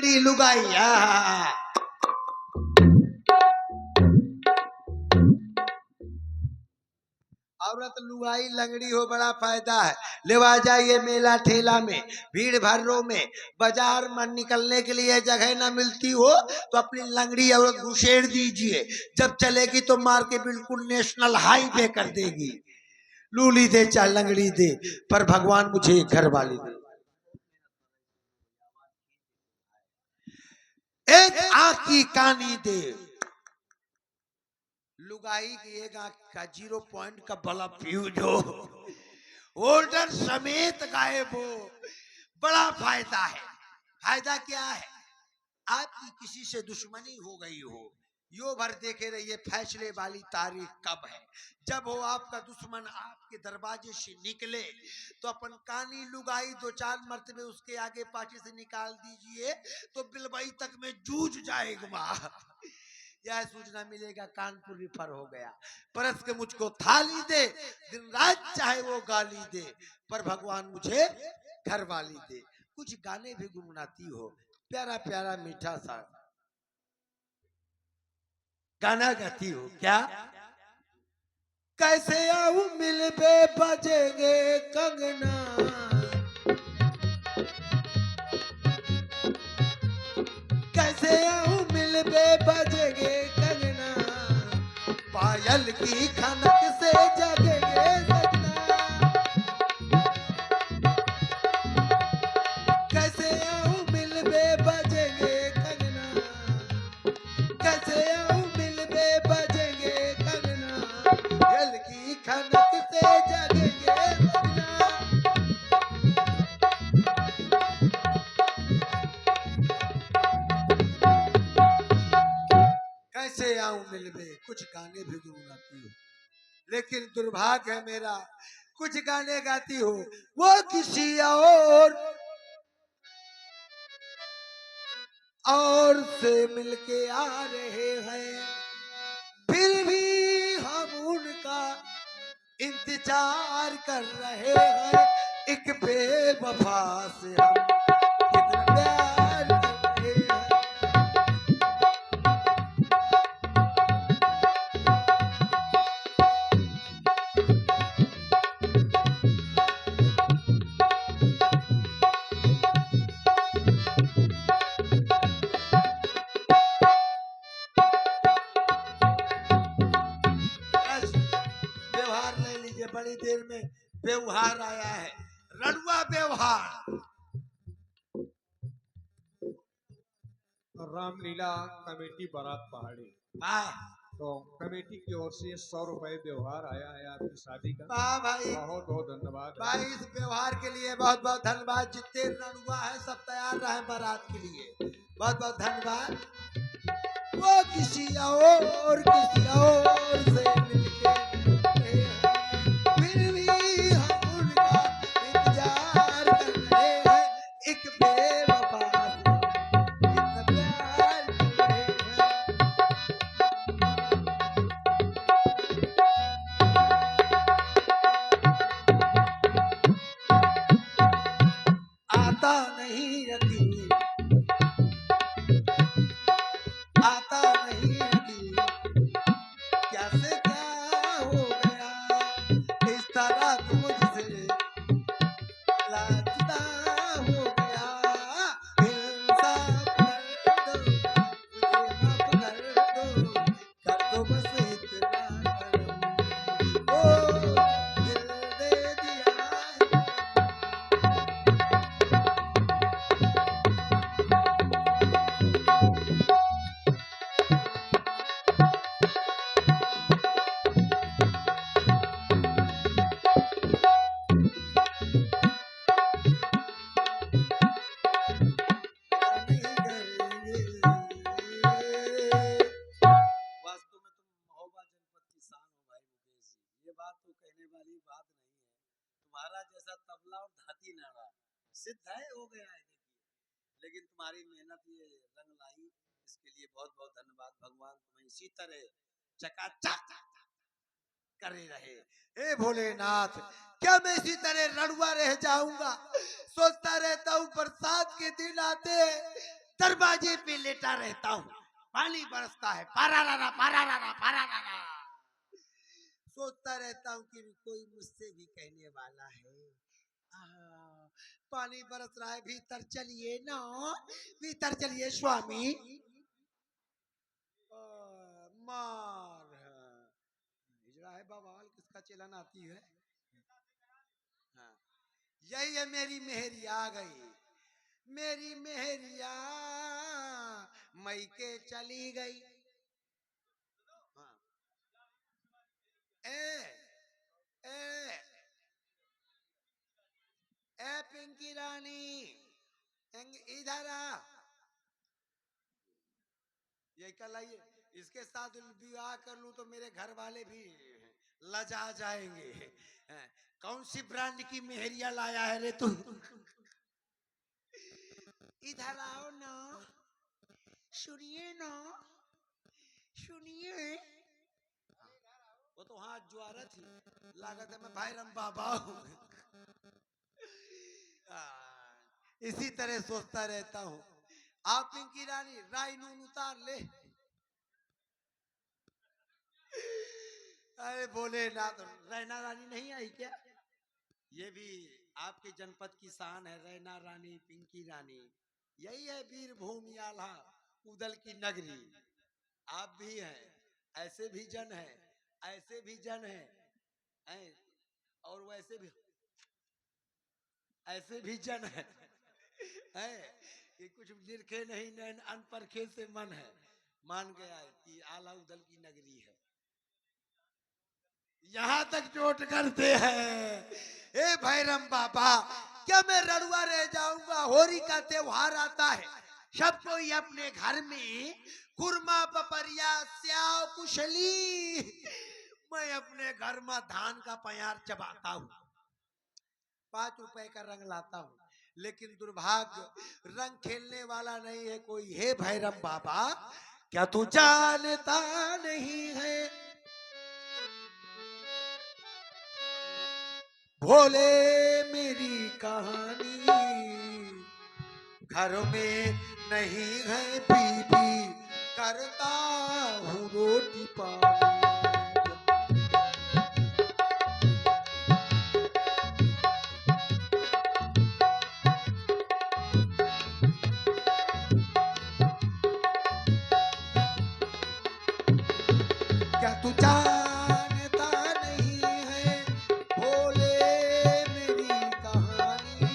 लंगड़ी लुगाई। औरत लुगाई लंगड़ी हो बड़ा फायदा है। लेवा जाइए मेला ठेला में, भीड़ भर्रों में, बाजार में निकलने के लिए जगह ना मिलती हो तो अपनी लंगड़ी औरत घुसेड़ दीजिए। जब चलेगी तो मार के बिल्कुल नेशनल हाईवे कर देगी। लूली दे चाहे लंगड़ी दे, पर भगवान मुझे घर वाली दे। एक आंख की कानी दे। लुगाई की एक आंख का 0 पॉइंट का बल्ब फ्यूज हो, होल्डर समेत गायब हो, बड़ा फायदा है। फायदा क्या है? आपकी किसी से दुश्मनी हो गई हो, यो भर देखे रहिए फैसले वाली तारीख कब है। जब हो आपका दुश्मन आपके दरवाजे से निकले तो अपन कानी लुगाई 2-4 मरतबे उसके आगे पाछे से निकाल दीजिए तो बिलबई तक में जूझ जाएगा। यह सूचना मिलेगा कानपुर रिफर हो गया। परस के मुझको थाली दे, दिन रात चाहे वो गाली दे, पर भगवान मुझे घर वाली दे। कुछ गाने भी गुनगुनाती हो, प्यारा प्यारा मीठा सा गाना गाती हो क्या? कैसे आऊं मिलबे बजेंगे कंगना, कैसे आऊं मिलबे बजेंगे कंगना, पायल की खनक से जगेंगे सजना। कैसे आऊं मिलबे बजेंगे कंगना, कैसे आऊं मिलबे बजेंगे कंगना, पायल की खनक से जगेंगे सजना। कैसे आऊं मिलबे, कुछ गाने भी गुनगुनाती हो, लेकिन दुर्भाग्य है मेरा, कुछ गाने गाती हो वो किसी और से मिलके आ रहे हैं, फिर भी हम उनका इंतजार कर रहे हैं। एक बेवफा से हम कितना प्यार कर रहे हैं। व्यवहार ले लीजिए, बड़ी देर में व्यवहार आया है, रड़ुआ व्यवहार। रामलीला कमेटी बारात पहाड़ी, तो कमेटी की ओर से 100 रुपए व्यवहार आया है आपकी शादी का। भाई बहुत बहुत धन्यवाद भाई, इस व्यवहार के लिए बहुत बहुत धन्यवाद। जितने रड़ुआ है सब तैयार रहे बारात के लिए, बहुत बहुत धन्यवाद। वो किसी और से मिलके रहे हैं, फिर भी हम उनका इंतजार कर रहे हैं। एक बेवफा से कितना प्यार कर रहे हैं। आता नहीं यकीन, आता नहीं यकीन, कैसे क्या हो गया, इस तरह तुम मुझसे लाजदा हो गया। इंसाफ कर दो, मुझे माफ कर दो बस इतना करम। ओ दिल दे दिया है। वास्तव में तुम महोबा जनपद की शान हो भाई मुकेश जी, ये बात तो कहने वाली बात नहीं है। तुम्हारा जैसा तबला और धाती नाड़ा सिद्ध है हो गया है देखिए, लेकिन तुम्हारी मेहनत ये रंग लाई, इसके लिए बहुत बहुत धन्यवाद। भगवान तुम्हें इसी तरह चकाचक करे रहे। हे भोलेनाथ, क्या मैं इसी तरह रड़ुआ रह जाऊंगा? सोचता रहता हूँ बरसात के दिन आते दरवाजे पे लेटा रहता हूँ, पानी बरसता है, पारारारा पारारारा पारारारा। सोचता रहता हूँ कि कोई मुझसे भी कहने वाला है, पानी बरस रहा है, भीतर चलिए ना, भीतर चलिए स्वामी। मार है बवाल, किसका चलन आती है। हाँ, यही है मेरी मेहरिया आ गई, मेरी मेहरिया मई के चली गई। हाँ। ए ए ए पिंकी रानी, इधर आ, ये कल आइए, इसके साथ विवाह कर लूं तो मेरे घर वाले भी लजा जाएंगे। कौन सी ब्रांड की मेहरिया लाया है रे तू? इधर आओ ना, सुनिए ना, सुनिए। वो तो हाथ ज्वारा थी, लागत है मैं भैरम बाबा हूँ। इसी तरह सोचता रहता हूँ। आप पिंकी रानी राई नून उतार ले। अरे बोले ना, तो रैना रानी नहीं आई क्या? ये भी आपके जनपद की शान है, रैना रानी, पिंकी रानी। यही है वीरभूमि आल्हा उदल की नगरी। आप भी हैं, ऐसे भी जन हैं, ऐसे भी जन हैं, और वैसे भी ऐसे भी जन हैं, कि कुछ निरखे नहीं नैन अनपरखे से मन है। मान गया कि आला उदल की नगरी है। यहाँ तक चोट करते हैं। ए भैरम बाबा, क्या मैं रड़ुआ रह जाऊंगा? होली का त्योहार आता है, सब कोई अपने घर में खुरमा पपरिया स्याव कुशली, मैं अपने घर में धान का प्यार चबाता हूँ, 5 रुपए का रंग लाता हूँ, लेकिन दुर्भाग्य रंग खेलने वाला नहीं है कोई। हे भैरम बाबा, क्या तू जानता नहीं है भोले मेरी कहानी, घर में नहीं है बीबी, करता हूँ रोटी पानी। क्या तू जानता नहीं है भोले मेरी कहानी,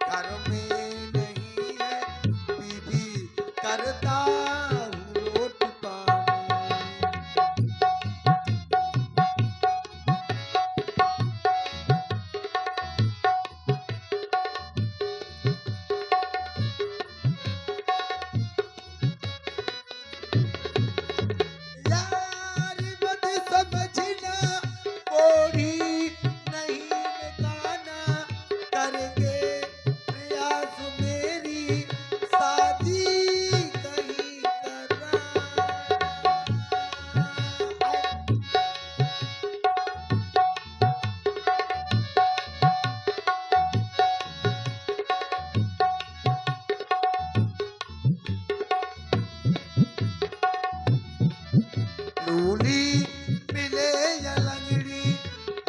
घर में नहीं है बीबी, करता हूँ रोटी पानी। यार मत समझना, कोड़ी नहीं मिटाना, करेंगे प्रयास मेरी शादी कहीं कराना। लूली मिले या लंगड़ी,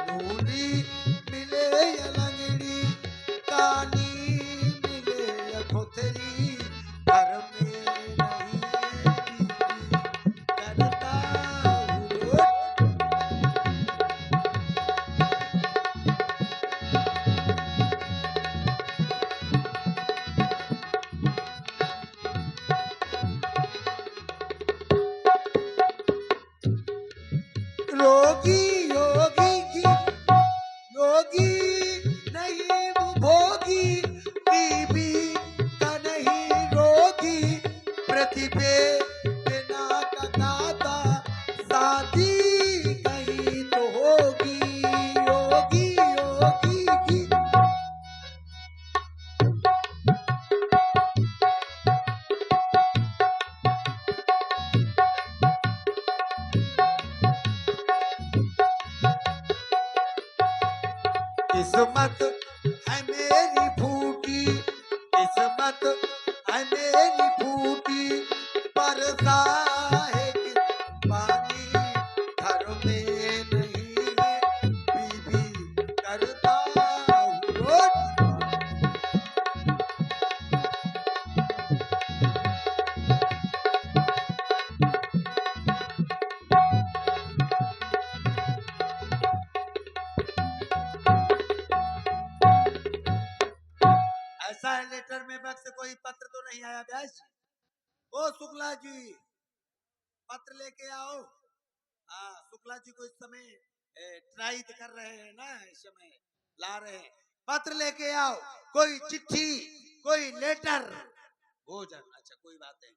लूली मिले या लंगड़ी, काली मिले या खोथरी, घर में नहीं है बीबी, करता हूँ रोटी। रोगी योगी की योगी नहीं वो भोगी, बीबी का नहीं रोगी, प्रतिभे बिना का दाता, शादी कहीं तो होगी। योगी योगी की किस्मत है मेरी फूटी, किस्मत है मेरी फूटी, लेटर में बक्स कोई पत्र तो नहीं आया व्यास जी? ओ शुक्ला जी, पत्र लेके आओ। हाँ, शुक्ला जी को इस समय ट्राई कर रहे हैं ना, इस समय ला रहे हैं। पत्र लेके आओ, कोई चिट्ठी, कोई लेटर। भोजन, अच्छा कोई बात नहीं।